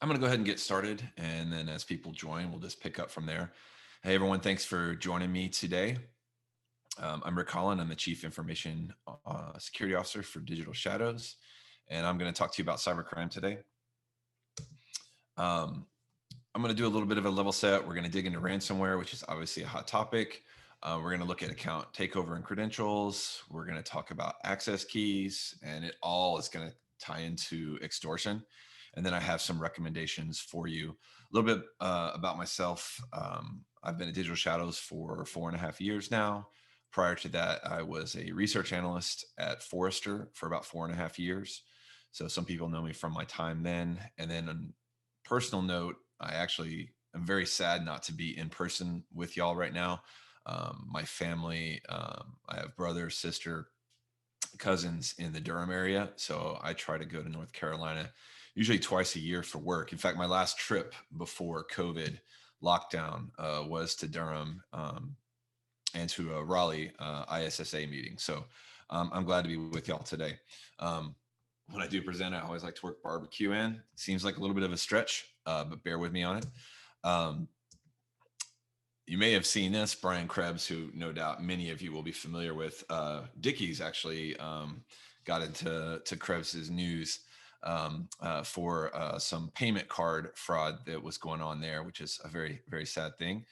I'm going to go ahead and get started. And then as people join, we'll just pick up from there. Hey, everyone. Thanks for joining me today. I'm Rick Holland. I'm the Chief Information Security Officer for Digital Shadows. And I'm going to talk to you about cybercrime today. Um, I'm going to do a little bit of a level set. We're going to dig into ransomware, which is obviously a hot topic. We're going to look at account takeover and credentials. We're going to talk about access keys, and it all is going to tie into extortion. And then I have some recommendations for you. A little bit about myself. I've been at Digital Shadows for 4.5 years now. Prior to that, I was a research analyst at Forrester for about 4.5 years. So some people know me from my time then. And then on personal note, I actually am very sad not to be in person with y'all right now. My family, I have brother, sister, cousins in the Durham area. So I try to go to North Carolina usually twice a year for work. In fact, my last trip before COVID lockdown was to Durham and to a Raleigh ISSA meeting. So I'm glad to be with y'all today. Um, when I do present, I always like to work barbecue in. Seems like a little bit of a stretch, but bear with me on it. Um, you may have seen this, Brian Krebs, who no doubt many of you will be familiar with. Dickie's actually got into Krebs's news for some payment card fraud that was going on there, which is a very, very sad thing.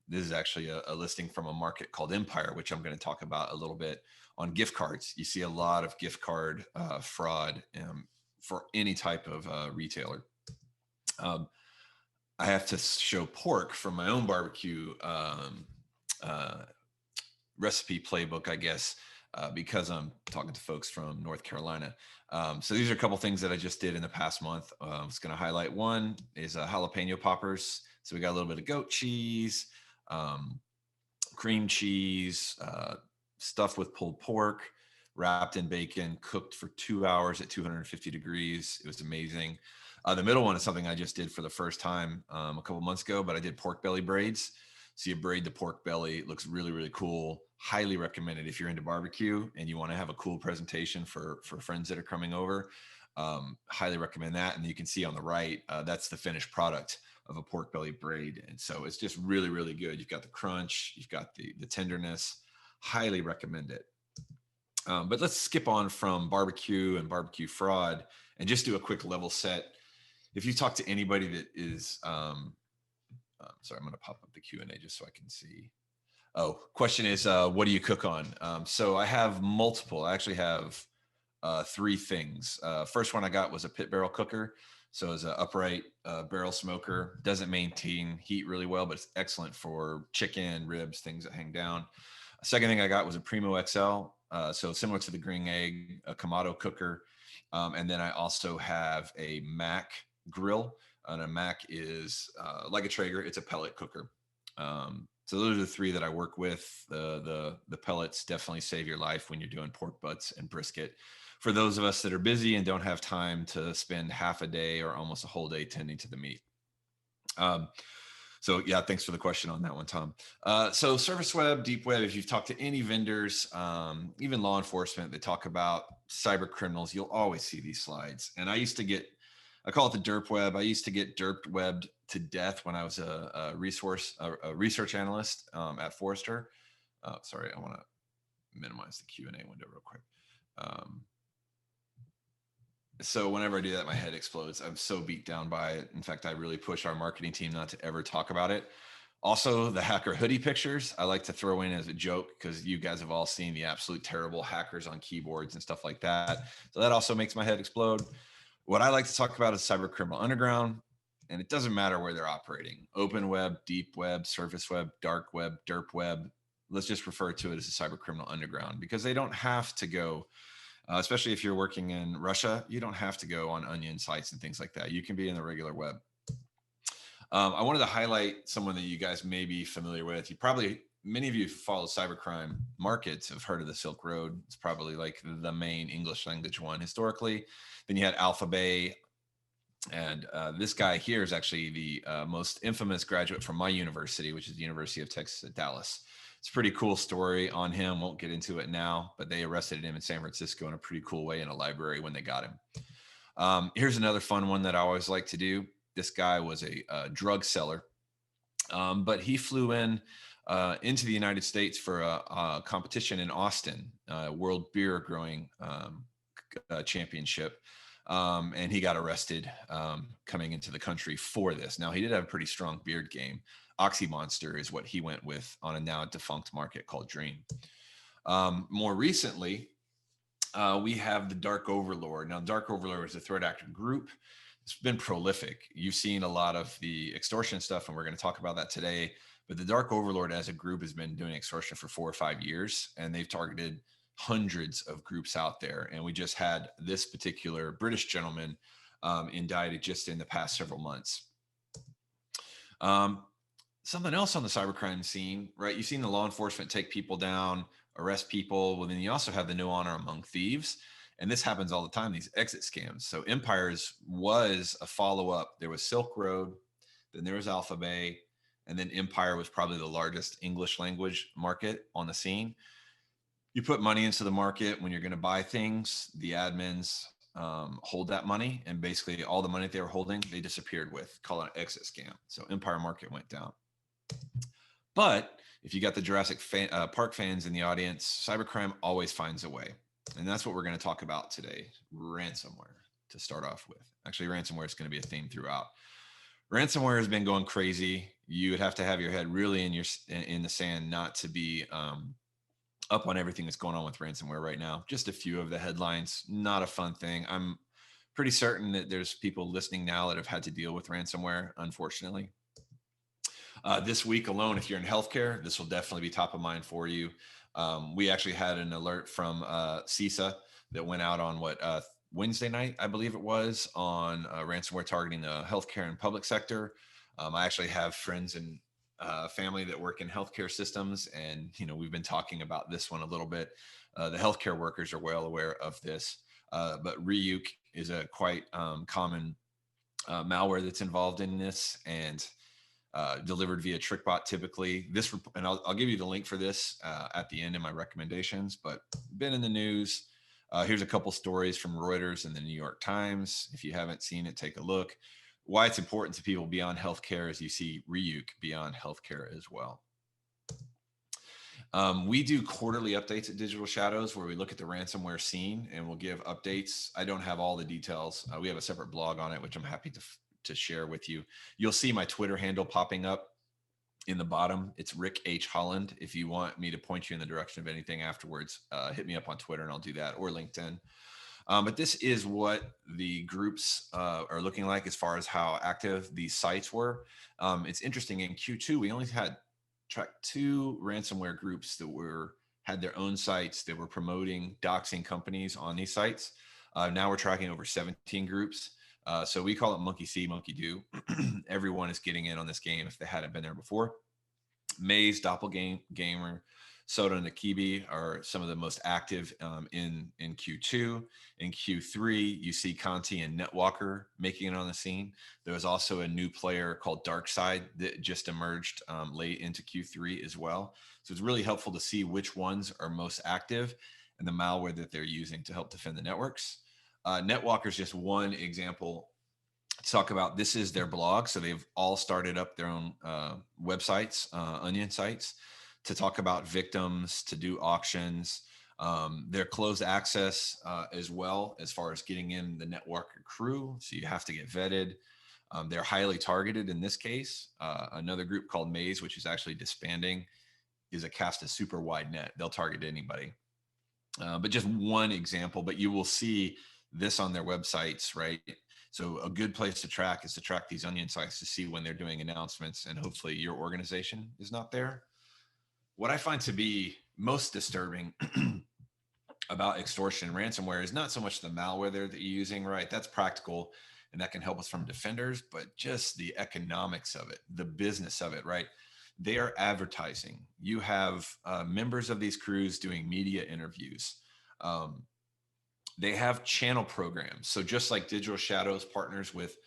This is actually a listing from a market called Empire, which I'm going to talk about a little bit on gift cards. You see a lot of gift card fraud for any type of retailer. Um, I have to show pork from my own barbecue uh, recipe playbook, I guess, because I'm talking to folks from North Carolina. So these are a couple things that I just did in the past month. I was going to highlight one is jalapeno poppers. So we got a little bit of goat cheese, um, cream cheese, stuffed with pulled pork, wrapped in bacon, cooked for 2 hours at 250 degrees. It was amazing. The middle one is something I just did for the first time a couple months ago, but I did pork belly braids. So you braid the pork belly. It looks really, really cool. Highly recommended if you're into barbecue and you want to have a cool presentation for friends that are coming over. Highly recommend that. And you can see on the right, that's the finished product of a pork belly braid. And so it's just really, really good. You've got the crunch, you've got the tenderness. Highly recommend it. But let's skip on from barbecue and barbecue fraud and just do a quick level set. If you talk to anybody that is, sorry, I'm going to pop up the Q&A just so I can see. Oh, question is, what do you cook on? So I have multiple. I actually have three things. First one I got was a pit barrel cooker. So it's an upright barrel smoker. Doesn't maintain heat really well, but it's excellent for chicken, ribs, things that hang down. Second thing I got was a Primo XL. So similar to the Green Egg, a Kamado cooker. And then I also have a Mac grill. And a Mac is like a Traeger. It's a pellet cooker. So those are the three that I work with. The pellets definitely save your life when you're doing pork butts and brisket. For those of us that are busy and don't have time to spend half a day or almost a whole day tending to the meat. So yeah, thanks for the question on that one, Tom. So surface web, deep web, if you've talked to any vendors, even law enforcement that talk about cyber criminals, you'll always see these slides. And I call it the derp web. I used to get derp webbed to death when I was a research analyst at Forrester. Sorry, I want to minimize the Q&A window real quick. So whenever I do that, my head explodes. I'm so beat down by it. In fact, I really push our marketing team not to ever talk about it. Also, the hacker hoodie pictures, I like to throw in as a joke because you guys have all seen the absolute terrible hackers on keyboards and stuff like that. So that also makes my head explode. What I like to talk about is cyber criminal underground, and it doesn't matter where they're operating. Open web, deep web, surface web, dark web, derp web. Let's just refer to it as a cyber criminal underground because they don't have to go especially if you're working in Russia, you don't have to go on onion sites and things like that. You can be in the regular web. I wanted to highlight someone that you guys may be familiar with. Many of you who follow cybercrime markets have heard of the Silk Road. It's probably like the main English language one historically. Then you had Alphabay. And this guy here is actually the most infamous graduate from my university, which is the University of Texas at Dallas. It's a pretty cool story on him. Won't get into it now, but they arrested him in San Francisco in a pretty cool way in a library when they got him. Here's another fun one that I always like to do. This guy was a drug seller, but he flew in into the United States for a competition in Austin, World Beer Growing Championship. And he got arrested coming into the country for this. Now, he did have a pretty strong beard game. Oxy Monster is what he went with on a now defunct market called Dream. More recently, we have the Dark Overlord. Now, Dark Overlord is a threat actor group. It's been prolific. You've seen a lot of the extortion stuff, and we're going to talk about that today. But the Dark Overlord as a group has been doing extortion for 4 or 5 years, and they've targeted hundreds of groups out there. And we just had this particular British gentleman indicted just in the past several months. Something else on the cybercrime scene, right? You've seen the law enforcement take people down, arrest people. Well, then you also have the no honor among thieves. And this happens all the time, these exit scams. So Empires was a follow-up. There was Silk Road, then there was Alpha Bay, and then Empire was probably the largest English language market on the scene. You put money into the market when you're going to buy things, the admins hold that money, and basically all the money they were holding, they disappeared with, call it an exit scam. So Empire market went down. But if you got the Jurassic Park fans in the audience, cybercrime always finds a way. And that's what we're going to talk about today, ransomware, to start off with. Actually, ransomware is going to be a theme throughout. Ransomware has been going crazy. You would have to have your head really in the sand not to be up on everything that's going on with ransomware right now. Just a few of the headlines, not a fun thing. I'm pretty certain that there's people listening now that have had to deal with ransomware, unfortunately. This week alone, if you're in healthcare, this will definitely be top of mind for you. We actually had an alert from CISA that went out on Wednesday night, I believe it was, on ransomware targeting the healthcare and public sector. I actually have friends and family that work in healthcare systems, and we've been talking about this one a little bit. The healthcare workers are well aware of this, but reUke is a quite common malware that's involved in this, and delivered via TrickBot typically. This, and I'll give you the link for this at the end in my recommendations, but been in the news. Here's a couple stories from Reuters and the New York Times. If you haven't seen it, take a look. Why it's important to people beyond healthcare is you see reUke beyond healthcare as well. We do quarterly updates at Digital Shadows where we look at the ransomware scene and we'll give updates. I don't have all the details. We have a separate blog on it, which I'm happy to share with you. You'll see my Twitter handle popping up in the bottom. It's Rick H. Holland. If you want me to point you in the direction of anything afterwards, hit me up on Twitter and I'll do that, or LinkedIn. But this is what the groups are looking like as far as how active these sites were. It's interesting, in Q2, we only had tracked 2 ransomware groups that had their own sites that were promoting doxing companies on these sites. Now we're tracking over 17 groups. So we call it monkey see, monkey do. Everyone is getting in on this game if they hadn't been there before. Maze, Doppelganger, Soda, and Akibi are some of the most active in Q2. In Q3, you see Conti and Netwalker making it on the scene. There was also a new player called Darkside that just emerged late into Q3 as well. So it's really helpful to see which ones are most active and the malware that they're using to help defend the networks. Netwalker is just one example to talk about. This is their blog. So they've all started up their own websites, onion sites, to talk about victims, to do auctions. They're closed access as well, as far as getting in the Netwalker crew. So you have to get vetted. They're highly targeted in this case. Another group called Maze, which is actually disbanding, is a cast a super wide net. They'll target anybody. But just one example, but you will see this on their websites, right? So a good place to track is to track these onion sites to see when they're doing announcements, and hopefully your organization is not there. What I find to be most disturbing about extortion and ransomware is not so much the malware that you're using, right? That's practical and that can help us from defenders, but just the economics of it, the business of it, right? They are advertising. You have members of these crews doing media interviews. They have channel programs. So just like Digital Shadows partners with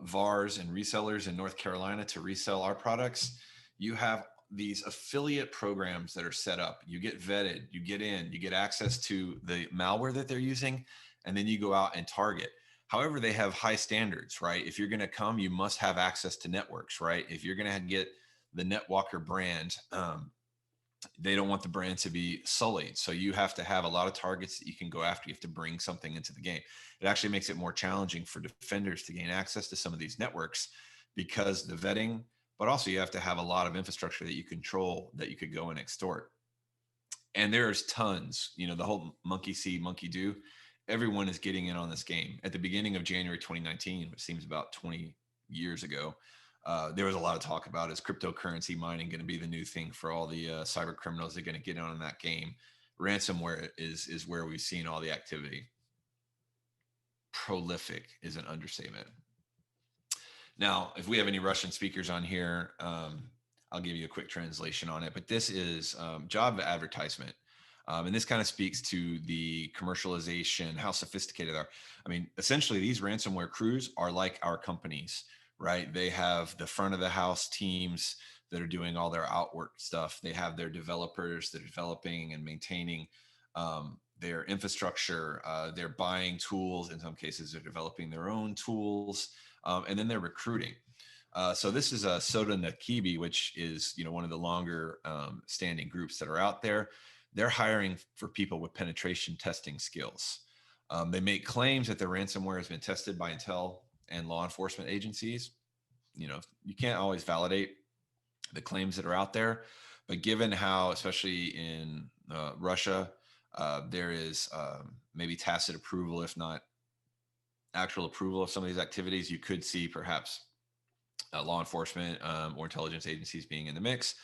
VARs and resellers in North Carolina to resell our products, you have these affiliate programs that are set up. You get vetted, you get in, you get access to the malware that they're using, and then you go out and target. However, they have high standards, right? If you're going to come, you must have access to networks, right? If you're going to get the NetWalker brand, they don't want the brand to be sullied. So you have to have a lot of targets that you can go after. You have to bring something into the game. It actually makes it more challenging for defenders to gain access to some of these networks because the vetting, but also you have to have a lot of infrastructure that you control that you could go and extort. And there's tons, the whole monkey see, monkey do. Everyone is getting in on this game. At the beginning of January 2019, which seems about 20 years ago, there was a lot of talk about, is cryptocurrency mining going to be the new thing for all the cyber criminals that are going to get on in that game? Ransomware is where we've seen all the activity. Prolific is an understatement. Now, if we have any Russian speakers on here, I'll give you a quick translation on it. But this is job advertisement. And this kind of speaks to the commercialization, how sophisticated they are. I mean, essentially, these ransomware crews are like our companies, right? They have the front of the house teams that are doing all their outwork stuff. They have their developers that are developing and maintaining their infrastructure. They're buying tools. In some cases, they're developing their own tools. And then they're recruiting. So this is Soda Nakibi, which is one of the longer standing groups that are out there. They're hiring for people with penetration testing skills. They make claims that their ransomware has been tested by intel and law enforcement agencies. You can't always validate the claims that are out there, but given how, especially in Russia, there is maybe tacit approval, if not actual approval of some of these activities, you could see perhaps law enforcement or intelligence agencies being in the mix.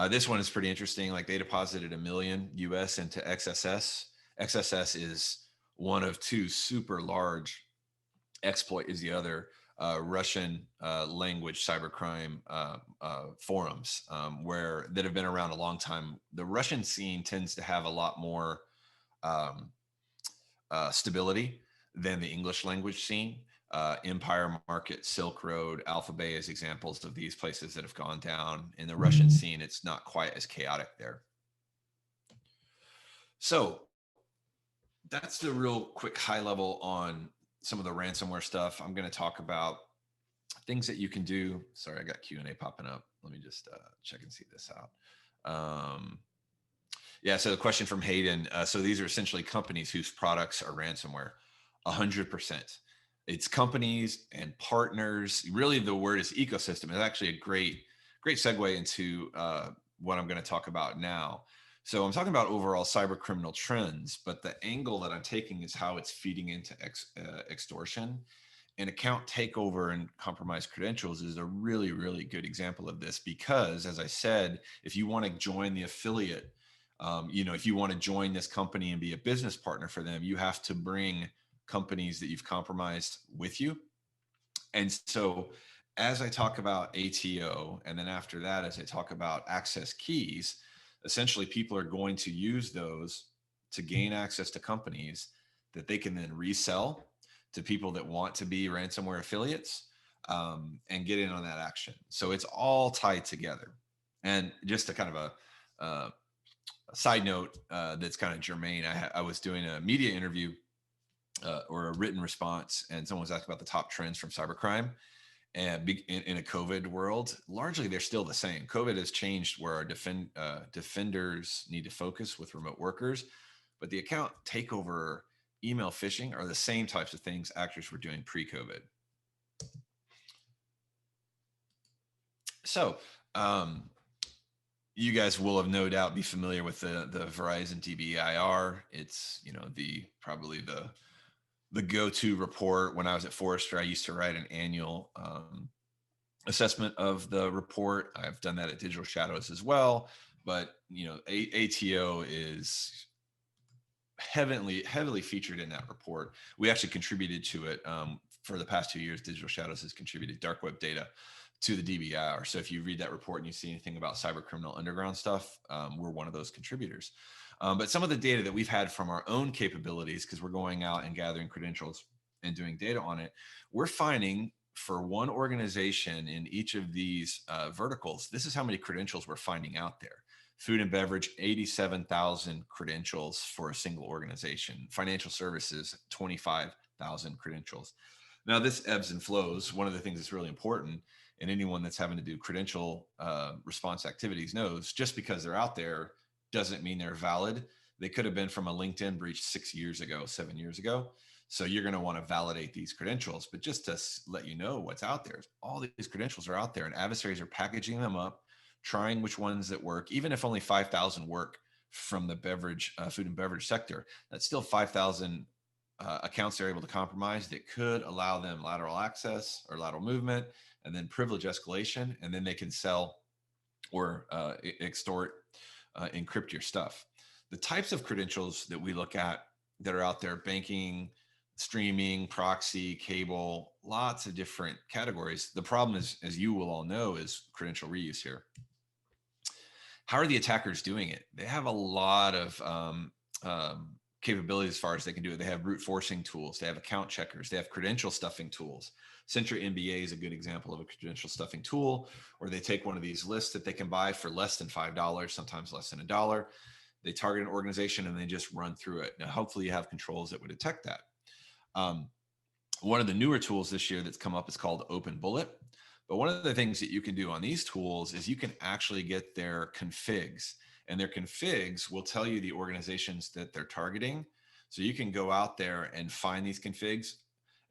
This one is pretty interesting. Like, they deposited $1 million US into XSS. XSS is one of two super large. Exploit is the other Russian language cybercrime forums that have been around a long time. The Russian scene tends to have a lot more stability than the English language scene. Empire Market, Silk Road, Alpha Bay as examples of these places that have gone down. In the Russian scene, it's not quite as chaotic there. So that's the real quick high level on some of the ransomware stuff. I'm going to talk about things that you can do. Sorry, I got Q&A popping up. Let me just check and see this out. Yeah, so the question from Hayden. So these are essentially companies whose products are ransomware. 100%. It's companies and partners. Really, the word is ecosystem. It's actually a great segue into what I'm going to talk about now. So I'm talking about overall cyber criminal trends, but the angle that I'm taking is how it's feeding into extortion. And account takeover and compromised credentials is a really, really good example of this, because, as I said, if you want to join the affiliate, if you want to join this company and be a business partner for them, you have to bring companies that you've compromised with you. And so as I talk about ATO, and then after that, as I talk about access keys, essentially people are going to use those to gain access to companies that they can then resell to people that want to be ransomware affiliates and get in on that action. So it's all tied together. And just a kind of a side note that's kind of germane, I was doing a media interview or a written response, and someone was asking about the top trends from cybercrime. And in a COVID world, largely they're still the same. COVID has changed where our defenders need to focus with remote workers, but the account takeover, email phishing are the same types of things actors were doing pre-COVID. So you guys will have no doubt be familiar with the Verizon DBIR. It's probably the go-to report. When I was at Forrester, I used to write an annual assessment of the report. I've done that at Digital Shadows as well. But ATO is heavily featured in that report. We actually contributed to it for the past 2 years. Digital Shadows has contributed dark web data to the DBIR. So if you read that report and you see anything about cyber criminal underground stuff, we're one of those contributors. But some of the data that we've had from our own capabilities, because we're going out and gathering credentials and doing data on it, we're finding for one organization in each of these verticals, this is how many credentials we're finding out there. Food and beverage, 87,000 credentials for a single organization. Financial services, 5,000 credentials. Now, this ebbs and flows. One of the things that's really important, and anyone that's having to do credential response activities knows, just because they're out there doesn't mean they're valid. They could have been from a LinkedIn breach 6 years ago, 7 years ago. So you're going to want to validate these credentials. But just to let you know what's out there, all these credentials are out there, and adversaries are packaging them up, trying which ones that work. Even if only 5,000 work from the beverage, food and beverage sector, that's still 5,000 accounts they're able to compromise that could allow them lateral access or lateral movement, and then privilege escalation, and then they can sell or extort, encrypt your stuff. The types of credentials that we look at that are out there: banking, streaming, proxy, cable, lots of different categories. The problem is, as you will all know, is credential reuse here. How are the attackers doing it? They have a lot of capabilities as far as they can do it. They have brute forcing tools. They have account checkers. They have credential stuffing tools. Centra MBA is a good example of a credential stuffing tool, where they take one of these lists that they can buy for less than $5, sometimes less than $1. They target an organization and they just run through it. Now, hopefully you have controls that would detect that. One of the newer tools this year that's come up is called Open Bullet. But one of the things that you can do on these tools is you can actually get their configs, and their configs will tell you the organizations that they're targeting. So you can go out there and find these configs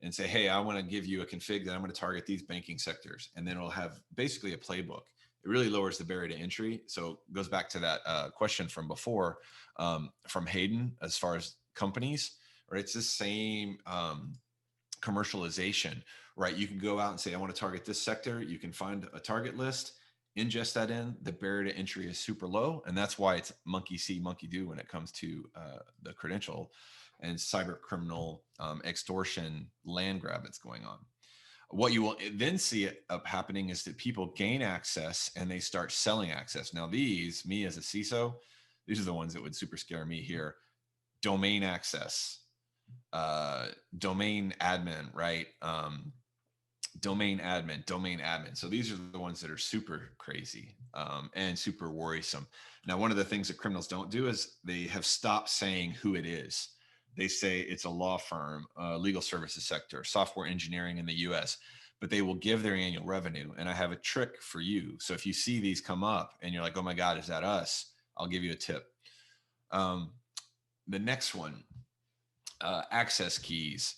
and say, hey, I want to give you a config that I'm going to target these banking sectors. And then it'll have basically a playbook. It really lowers the barrier to entry. So it goes back to that question from before, from Hayden, as far as companies, right? It's the same commercialization, right? You can go out and say, I want to target this sector. You can find a target list, ingest that in. The barrier to entry is super low. And that's why it's monkey see, monkey do when it comes to the credential and cyber criminal extortion land grab that's going on. What you will then see up happening is that people gain access and they start selling access. Now, these, me as a CISO, these are the ones that would super scare me here. Domain access, domain admin, right? Domain admin. So these are the ones that are super crazy and super worrisome. Now, one of the things that criminals don't do is they have stopped saying who it is. They say it's a law firm, legal services sector, software engineering in the US, but they will give their annual revenue. And I have a trick for you. So if you see these come up and you're like, oh my God, is that us? I'll give you a tip. The next one, access keys.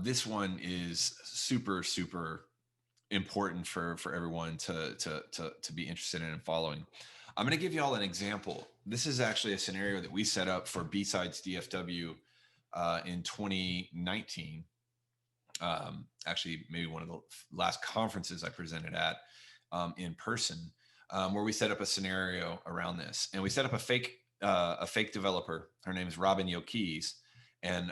This one is super, super important for everyone to be interested in and following. I'm going to give you all an example. This is actually a scenario that we set up for B-Sides DFW in 2019. Actually, maybe one of the last conferences I presented at in person, where we set up a scenario around this, and we set up a fake developer. Her name is Robin Yokis, and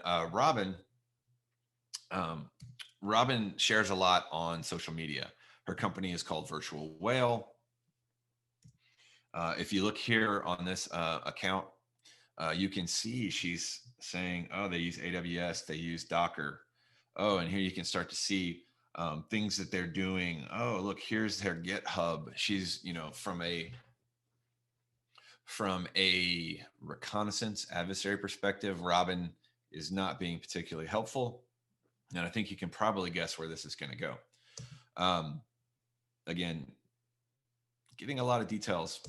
Robin shares a lot on social media. Her company is called Virtual Whale. If you look here on this account, you can see she's saying, oh, they use AWS, they use Docker. Oh, and here you can start to see things that they're doing. Oh, look, here's their GitHub. She's, from a reconnaissance adversary perspective, Robin is not being particularly helpful. And I think you can probably guess where this is going to go. Again, getting a lot of details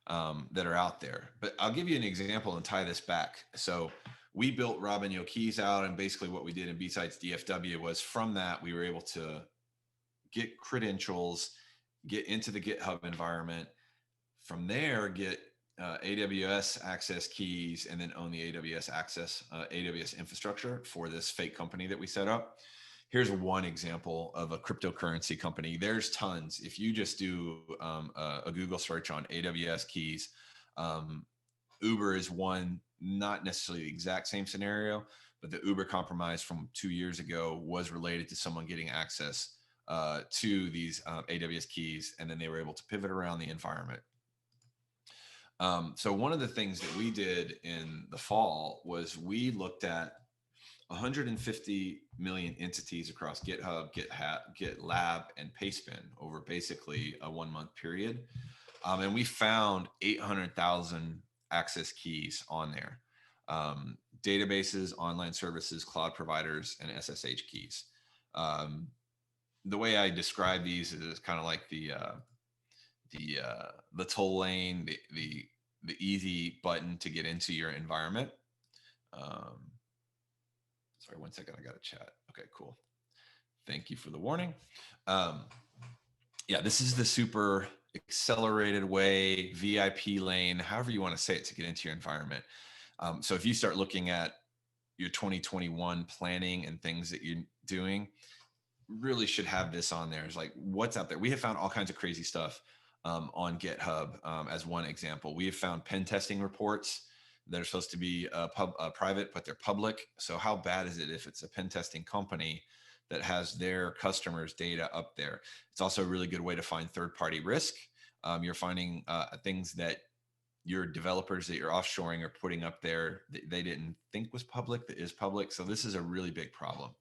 that are out there, but I'll give you an example and tie this back. So we built Robin Yokis out, and basically what we did in B-Sides DFW was, from that, we were able to get credentials, get into the GitHub environment. From there, get AWS access keys, and then own the AWS access, AWS infrastructure for this fake company that we set up. Here's one example of a cryptocurrency company. There's tons. If you just do a Google search on AWS keys, Uber is one, not necessarily the exact same scenario, but the Uber compromise from 2 years ago was related to someone getting access to these AWS keys, and then they were able to pivot around the environment. So one of the things that we did in the fall was we looked at 150 million entities across GitHub, GitLab, and Pastebin over basically a 1 month period. And we found 800,000 access keys on there. databases, online services, cloud providers, and SSH keys. Um, the way I describe these is kind of like the toll lane, the easy button to get into your environment. Um, sorry, 1 second, I got a chat. Okay, cool. Thank you for the warning. Um, yeah, this is the super accelerated way, VIP lane, however you want to say it, to get into your environment. So if you start looking at your 2021 planning and things that you're doing, really should have this on there. It's like, what's out there? We have found all kinds of crazy stuff on GitHub. As one example, we have found pen testing reports that are supposed to be private, but they're public. So how bad is it if it's a pen testing company that has their customers' data up there? It's also a really good way to find third-party risk. You're finding things that your developers that you're offshoring are putting up there that they didn't think was public, that is public. So this is a really big problem.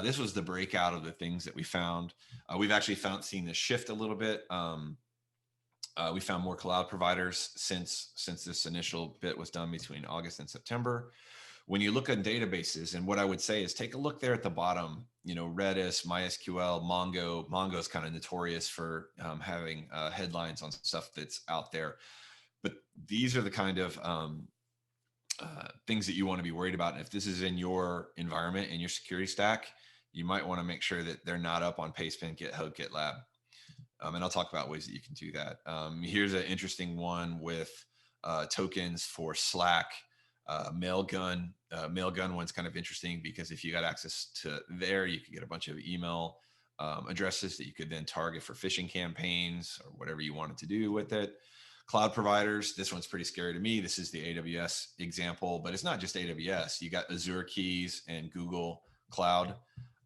This was the breakout of the things that we found. We've actually seen this shift a little bit. We found more cloud providers since this initial bit was done between August and September. When you look at databases, and what I would say is take a look there at the bottom. Redis, MySQL, Mongo. Mongo is kind of notorious for having headlines on stuff that's out there. But these are the kind of things that you want to be worried about. And if this is in your environment, in your security stack, you might want to make sure that they're not up on Pastebin, GitHub, GitLab. And I'll talk about ways that you can do that. Here's an interesting one with tokens for Slack. Mailgun. Mailgun one's kind of interesting because if you got access to there, you could get a bunch of email addresses that you could then target for phishing campaigns or whatever you wanted to do with it. Cloud providers. This one's pretty scary to me. This is the AWS example, but it's not just AWS. You got Azure keys and Google Cloud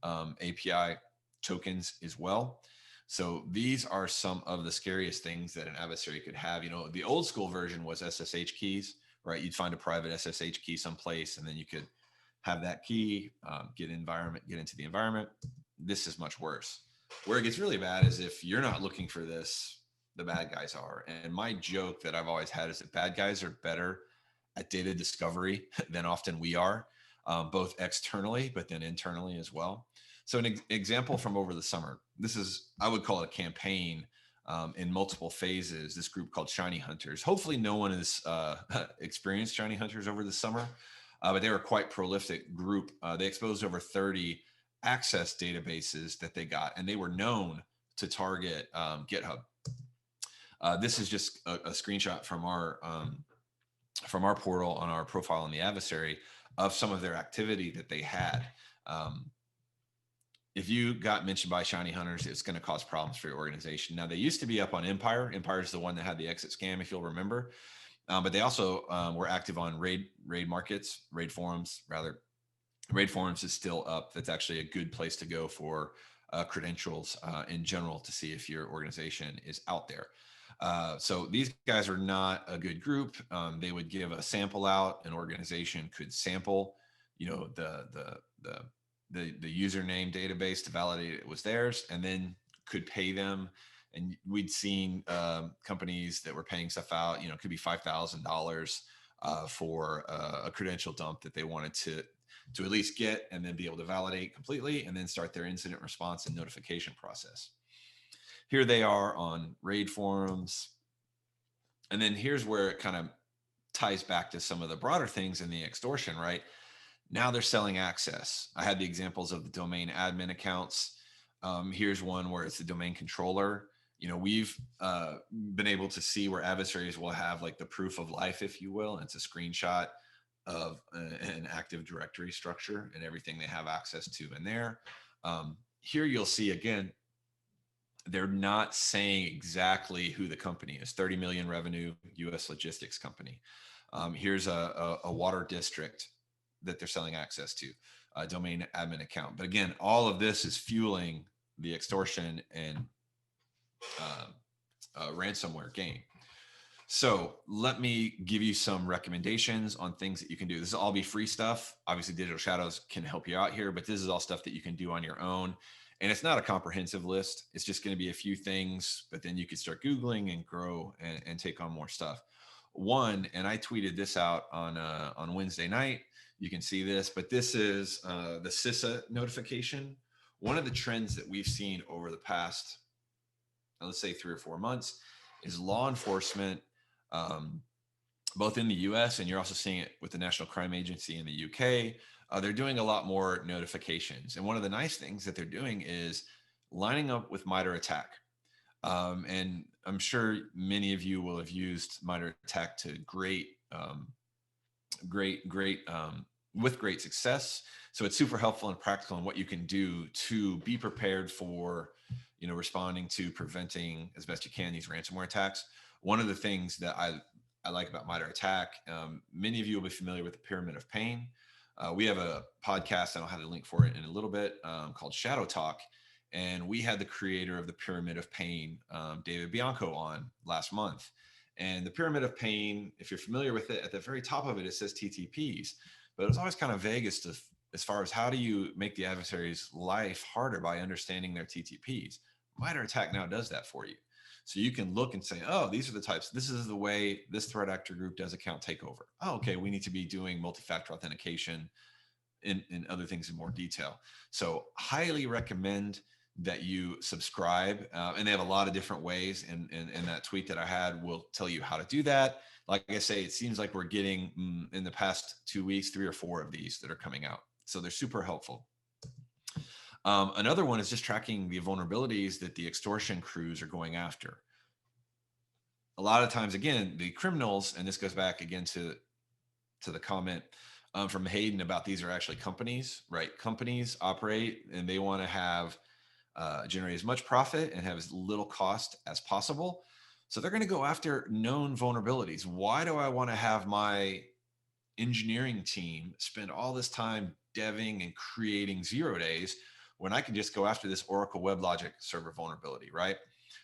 API tokens as well. So these are some of the scariest things that an adversary could have. The old school version was SSH keys, right? You'd find a private SSH key someplace, and then you could have that key, get into the environment. This is much worse. Where it gets really bad is if you're not looking for this, the bad guys are. And my joke that I've always had is that bad guys are better at data discovery than often we are, both externally, but then internally as well. So an example from over the summer, I would call it a campaign in multiple phases, this group called hinyHunters. Hopefully no one has experienced hinyHunters over the summer, but they were quite prolific group. They exposed over 30 access databases that they got, and they were known to target GitHub. This is just a screenshot from our portal on our profile on the adversary of some of their activity that they had. If you got mentioned by hinyHunters, it's going to cause problems for your organization. Now, they used to be up on Empire. Empire is the one that had the exit scam, if you'll remember. But they also were active on raid markets, raid forums, rather. Raid forums is still up. That's actually a good place to go for credentials in general to see if your organization is out there. So these guys are not a good group. They would give a sample out. An organization could sample, the username database to validate it was theirs, and then could pay them. And we'd seen companies that were paying stuff out. It could be $5,000 for a credential dump that they wanted to at least get and then be able to validate completely and then start their incident response and notification process. Here they are on raid forums. And then here's where it kind of ties back to some of the broader things in the extortion, right? Now they're selling access. I had the examples of the domain admin accounts. Here's one where it's the domain controller. We've been able to see where adversaries will have like the proof of life, if you will. And it's a screenshot of an Active Directory structure and everything they have access to in there. Here you'll see, again, they're not saying exactly who the company is. 30 million revenue, U.S. logistics company. Here's a water district that they're selling access to, a domain admin account. But again, all of this is fueling the extortion and ransomware game. So let me give you some recommendations on things that you can do. This will all be free stuff. Obviously, Digital Shadows can help you out here, but this is all stuff that you can do on your own. And it's not a comprehensive list. It's just going to be a few things, but then you can start Googling and grow and take on more stuff. One, and I tweeted this out on Wednesday night, you can see this, but this is the CISA notification. One of the trends that we've seen over the past, let's say 3 or 4 months, is law enforcement, um, both in the US, and you're also seeing it with the National Crime Agency in the UK. They're doing a lot more notifications. And one of the nice things that they're doing is lining up with MITRE ATT&CK. And I'm sure many of you will have used MITRE ATT&CK to with great success. So it's super helpful and practical in what you can do to be prepared for, responding to, preventing as best you can these ransomware attacks. One of the things that I like about MITRE ATT&CK, many of you will be familiar with the pyramid of pain. We have a podcast, and I'll have the link for it in a little bit, called Shadow Talk. And we had the creator of the pyramid of pain, David Bianco, on last month. And the pyramid of pain, if you're familiar with it, at the very top of it, it says TTPs, but it was always kind of vague as far as how do you make the adversary's life harder by understanding their TTPs. MITRE ATT&CK now does that for you. So you can look and say, oh, these are the types. This is the way this threat actor group does account takeover. Oh, okay, we need to be doing multi-factor authentication and other things in more detail. So highly recommend that you subscribe. And they have a lot of different ways. And that tweet that I had will tell you how to do that. Like I say, it seems like we're getting in the past 2 weeks, 3 or 4 of these that are coming out. So they're super helpful. Another one is just tracking the vulnerabilities that the extortion crews are going after. A lot of times, again, the criminals, and this goes back again to the comment from Hayden about these are actually companies, right? Companies operate and they want to have generate as much profit and have as little cost as possible. So they're going to go after known vulnerabilities. Why do I want to have my engineering team spend all this time deving and creating 0 days when I can just go after this Oracle WebLogic server vulnerability, right?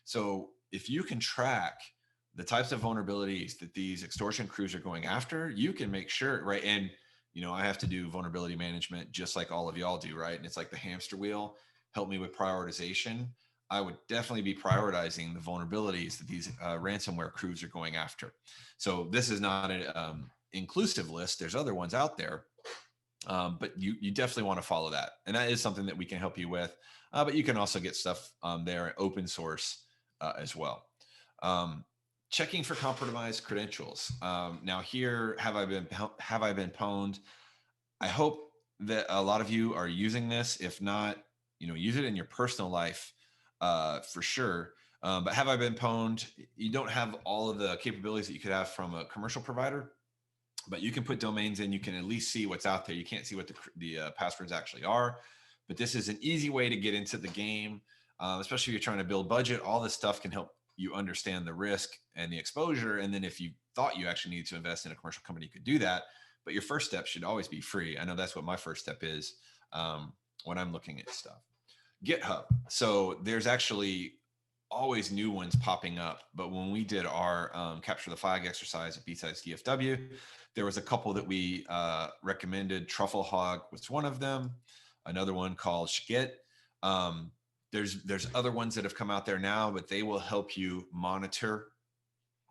So if you can track the types of vulnerabilities that these extortion crews are going after, you can make sure, right? And, I have to do vulnerability management just like all of y'all do, right? And it's like the hamster wheel. Help me with prioritization. I would definitely be prioritizing the vulnerabilities that these ransomware crews are going after. So this is not an inclusive list. There's other ones out there, but you definitely want to follow that. And that is something that we can help you with. But you can also get stuff there open source as well. Checking for compromised credentials. Now here, have I been pwned? I hope that a lot of you are using this. If not, use it in your personal life for sure. But have I been pwned? You don't have all of the capabilities that you could have from a commercial provider, but you can put domains in. You can at least see what's out there. You can't see what the passwords actually are, but this is an easy way to get into the game, especially if you're trying to build budget. All this stuff can help you understand the risk and the exposure. And then if you thought you actually needed to invest in a commercial company, you could do that. But your first step should always be free. I know that's what my first step is when I'm looking at stuff. GitHub. So there's actually always new ones popping up. But when we did our capture the flag exercise at B-Sides DFW, there was a couple that we recommended. Trufflehog was one of them. Another one called Shgit. There's other ones that have come out there now, but they will help you monitor.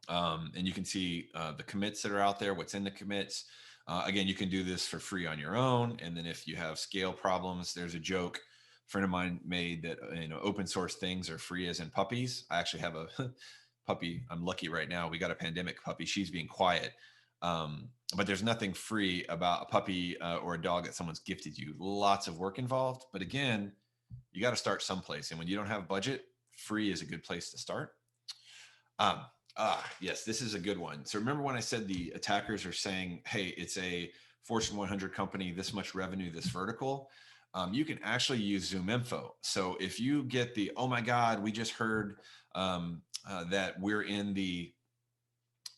And you can see the commits that are out there, what's in the commits. Again, you can do this for free on your own. And then if you have scale problems, there's a joke a friend of mine made that, open source things are free as in puppies. I actually have a puppy. I'm lucky right now. We got a pandemic puppy. She's being quiet. But there's nothing free about a puppy or a dog that someone's gifted you. Lots of work involved. But again, you got to start someplace. And when you don't have budget, free is a good place to start. Yes, this is a good one. So remember when I said the attackers are saying, hey, it's a Fortune 100 company, this much revenue, this vertical. You can actually use Zoom Info. So if you get the, oh my God, we just heard that we're in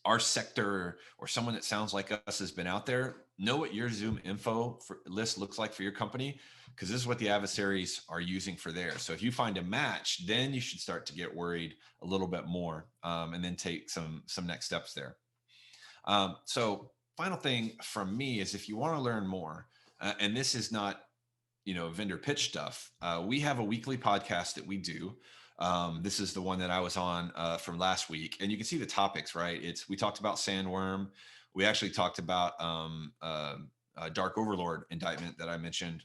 our sector, or someone that sounds like us has been out there, know what your Zoom Info list looks like for your company, because this is what the adversaries are using for theirs. So if you find a match, then you should start to get worried a little bit more, and then take some next steps there. So final thing from me is, if you want to learn more, and this is not vendor pitch stuff, we have a weekly podcast that we do. This is the one that I was on from last week, and you can see the topics, right? We talked about sandworm. We actually talked about dark Overlord indictment that I mentioned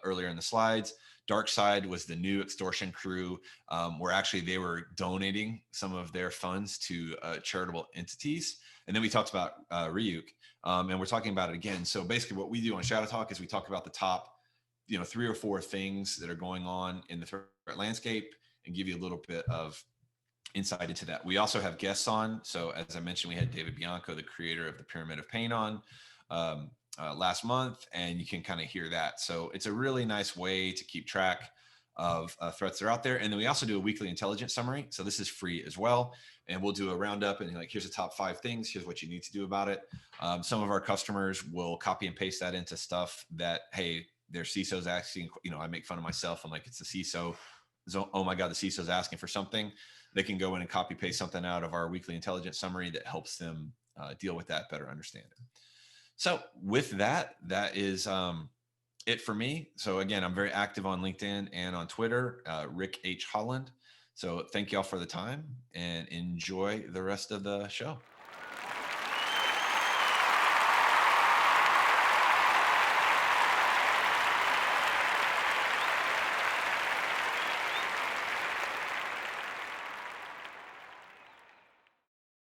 earlier in the slides. Dark Side was the new extortion crew, where actually they were donating some of their funds to charitable entities. And then we talked about Ryuk, and we're talking about it again. So basically, what we do on Shadow Talk is we talk about the top, 3 or 4 things that are going on in the threat landscape, and give you a little bit of insight into that. We also have guests on. So as I mentioned, we had David Bianco, the creator of the Pyramid of Pain, on last month, and you can kind of hear that. So it's a really nice way to keep track of threats that are out there. And then we also do a weekly intelligence summary. So this is free as well. And we'll do a roundup and like, here's the top 5 things. Here's what you need to do about it. Some of our customers will copy and paste that into stuff that, hey, their CISO's asking, I make fun of myself. I'm like, it's the CISO. So, oh my God, the CISO's asking for something. They can go in and copy paste something out of our weekly intelligence summary that helps them deal with that, better understand it. So with that, that is it for me. So again, I'm very active on LinkedIn and on Twitter, Rick H. Holland. So thank you all for the time, and enjoy the rest of the show.